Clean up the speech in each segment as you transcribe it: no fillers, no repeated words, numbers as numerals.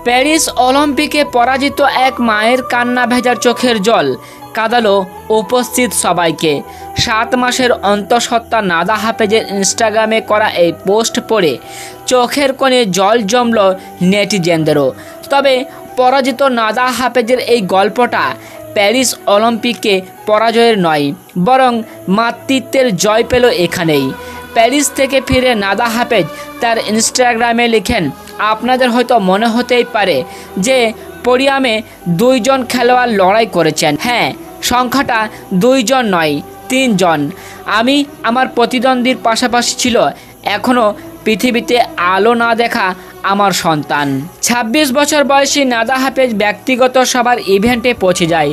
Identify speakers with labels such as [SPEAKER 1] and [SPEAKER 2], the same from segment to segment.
[SPEAKER 1] Paris অলিম্পিকে পরাজিত এক মায়ের কান্না ভেজা চোখের জল কাঁদালো উপস্থিত সবাইকে। 7 মাসের অন্তঃসত্ত্বা নাদা হাফেজের ইনস্টাগ্রামে করা এই পোস্ট পড়ে চোখের কোণে জল জমল নেটিজেনদেরও। তবে পরাজিত নাদা হাফেজের এই গল্পটা প্যারিস অলিম্পিকে পরাজয়ের নয়, বরং মাতৃত্বের জয় পেল এখানেই। প্যারিস থেকে ফিরে নাদা হাফেজ তার ইনস্টাগ্রামে লিখেন, আপনাদের হয়তো মনে হতেই পারে যে পোডিয়ামে 2 জন খেলোয়াড় লড়াই করেছেন। হ্যাঁ, সংখ্যাটা 2 জন নয়, 3 জন। আমি আমার প্রতিদ্বন্দ্বীর পাশাপাশি ছিল এখনও পৃথিবীতে আলো না দেখা আমার সন্তান। 26 বছর বয়সী নাদা হাফেজ ব্যক্তিগত সবার ইভেন্টে পৌঁছে যায়।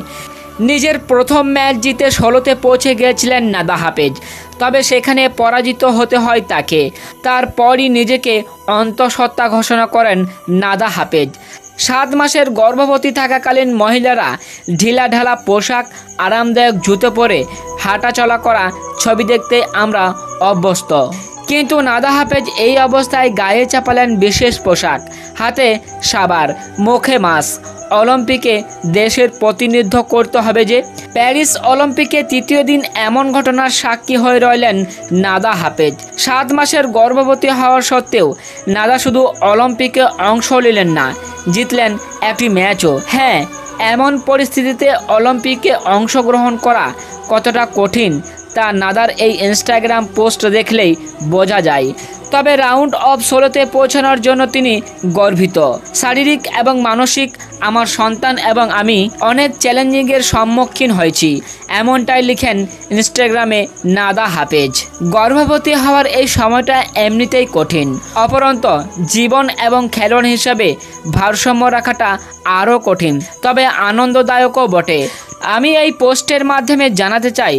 [SPEAKER 1] নিজের প্রথম ম্যাচ জিতে 16তে পৌঁছে গিয়েছিলেন নাদা হাফেজ, তবে সেখানে পরাজিত হতে হয় তাকে। তারপরই নিজেকে অন্তঃসত্ত্বা ঘোষণা করেন নাদা হাফেজ। 7 মাসের গর্ভবতী থাকাকালীন মহিলারা ঢিলাঢালা পোশাক, আরামদায়ক জুতো পরে হাঁটাচলা করা ছবি দেখতে আমরা অভ্যস্ত, কিন্তু নাদা হাফেজ এই অবস্থায় গায়ে চাপালেন বিশেষ পোশাক, হাতে সাবার, মুখে মাস্ক। অলিম্পিকে দেশের প্রতিনিধিত্ব করতে হবে যে। প্যারিস অলিম্পিকে 3য় দিন এমন ঘটনার সাক্ষী হয়ে রইলেন নাদা হাফেজ। 7 মাসের গর্ভবতী হওয়ার সত্ত্বেও নাদা শুধু অলিম্পিকে অংশ নিলেন না, জিতলেন একটি ম্যাচও। হ্যাঁ, এমন পরিস্থিতিতে অলিম্পিকে অংশগ্রহণ করা কতটা কঠিন তা নাদার এই ইনস্টাগ্রাম পোস্ট দেখলেই বোঝা যায়। তবে রাউন্ড অফ 16তে পৌঁছানোর জন্য তিনি গর্বিত। শারীরিক এবং মানসিক আমার সন্তান এবং আমি অনেক চ্যালেঞ্জিংয়ের সম্মুখীন হয়েছি, এমনটাই লিখেন ইনস্টাগ্রামে নাদা হাফেজ। গর্ভবতী হওয়ার এই সময়টা এমনিতেই কঠিন, অপরন্ত জীবন এবং খেলোয়াড় হিসাবে ভারসাম্য রাখাটা আরও কঠিন, তবে আনন্দদায়কও বটে। আমি এই পোস্টের মাধ্যমে জানাতে চাই,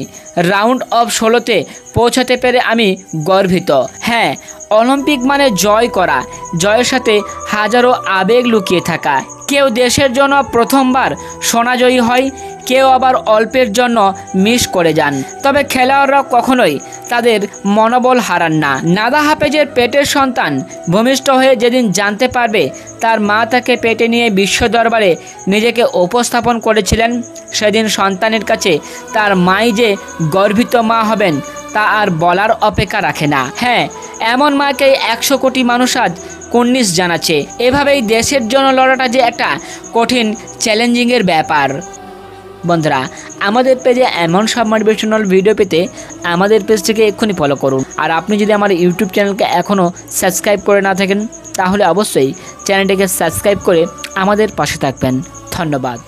[SPEAKER 1] রাউন্ড অফ 16তে পৌঁছাতে পেরে আমি গর্বিত। হ্যাঁ, অলিম্পিক মানে জয় করা, জয়ের সাথে হাজারো আবেগ লুকিয়ে থাকা। কেউ দেশের জন্য প্রথমবার সোনাজয়ী হয়, কেউ আবার অল্পের জন্য মিস করে যান, তবে খেলোয়াড়রা কখনোই তাদের মনোবল হারান না। নাদা হাফেজের পেটের সন্তান ভূমিষ্ঠ হয়ে যেদিন জানতে পারবে তার মা তাকে পেটে নিয়ে বিশ্ব দরবারে নিজেকে উপস্থাপন করেছিলেন, সেদিন সন্তানের কাছে তার মাই যে গর্বিত মা হবেন তা আর বলার অপেক্ষা রাখে না। হ্যাঁ, এমন মাকে 100 কোটি মানুষ আজ কুর্নিশ জানাচ্ছে। এভাবেই দেশের জন্য লড়াটা যে একটা কঠিন চ্যালেঞ্জিংয়ের ব্যাপার। বন্ধুরা, আমাদের পেজে এমন সব মোটিভেশনাল ভিডিও পেতে আমাদের পেজটিকে এক্ষুনি ফলো করুন। আর আপনি যদি আমার ইউটিউব চ্যানেলকে এখনও সাবস্ক্রাইব করে না থাকেন তাহলে অবশ্যই চ্যানেলটিকে সাবস্ক্রাইব করে আমাদের পাশে থাকবেন। ধন্যবাদ।